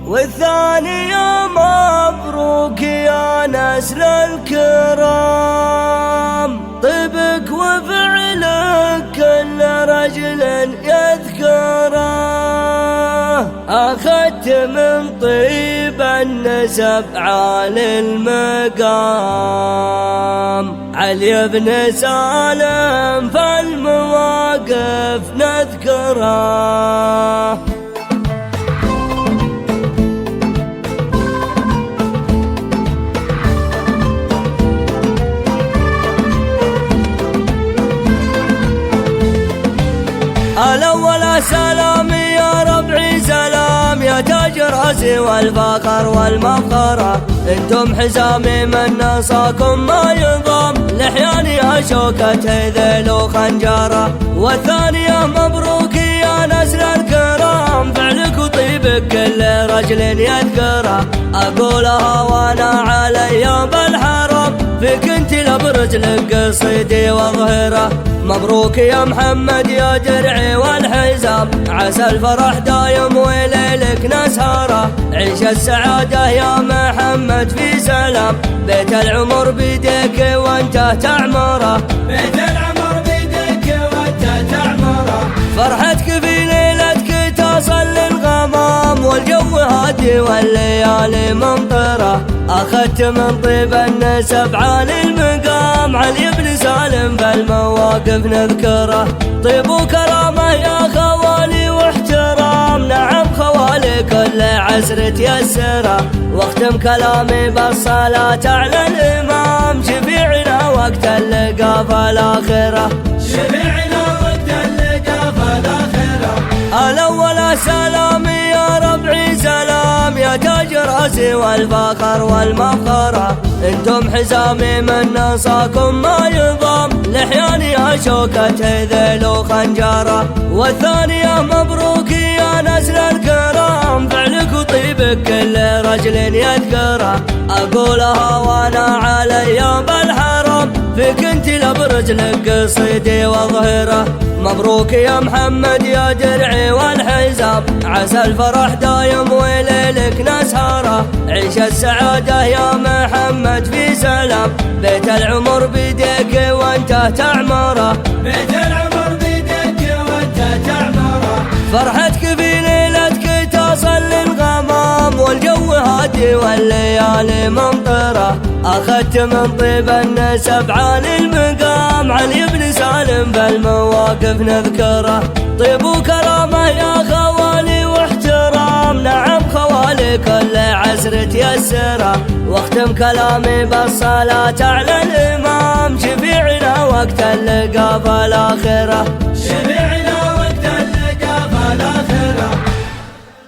والثانية مبروك يا نسل الكرام، طيبك وفعلك كل رجل يذكره، أخذت من طيب النسب عالي المقام، علي بن سالم فالمواقف نذكره. الأول سلام يا ربعي سلام، يا تاج راسي والفخر والمفخرة، انتم حزامي من نصاكم ما ينضم، لحياني شوكة ذيل وخنجرة. والثانية مبروك يا نسل الكرام، فعلك وطيبك كل رجل يذكره، أقولها وانا علي بالحرم، فيك انت لبرج لك قصيدي واظهره. مبروك يا محمد يا درعي والحزام، عسى الفرح دايم وليلك نسهره، عيش السعادة يا محمد في سلام، بيت العمر بيديك وانت تعمره، بيت العمر بيديك وانت تعمره. فرحتك في ليلتك تصل للغمام، والجو هادي والليالي ممطره، أخذت من طيب النسب عالي المقام، علي بن سالم بالمواقف نذكره. طيب وكرامه يا خوالي واحترام، نعم خوالي كل عسر تيسره، واختم كلامي بالصلاة على الإمام، شفيعنا وقت اللقاء فالآخرة، شفيعنا وقت اللقاء فالآخرة. الأول سلامي يا ربعي سلام، يا تاج راسي والفخر والمفخرة، انتم حزامي من نصاكم ما ينضم، لحياني شوكة ذيل وخنجرة. والثانية مبروك يا نسل الكرام، فعلك وطيبك كل رجل يذكره، أقولها وانا علي بالحرم، فيك انت لبرج لك قصيدي واظهره. مبروك يا محمد يا درعي والحزام، عسى الفرح دايم وليلك نسهره، عيش السعادة يا محمد في سلام، بيت العمر بيديك وانت تعمره، بيت العمر بيديك وانت تعمره. فرحتك في ليلتك تصل للغمام، والجو هادي والليالي ممطره، أخذت من طيب النسب عالي المقام، علي بن سالم بالمواقف نذكره. طيب وكرامه يا خوالي واحترام، نعم خوالي كل عسر تيسره، واختم كلامي بالصلاة على الإمام، شفيعنا وقت اللقاء فالآخرة.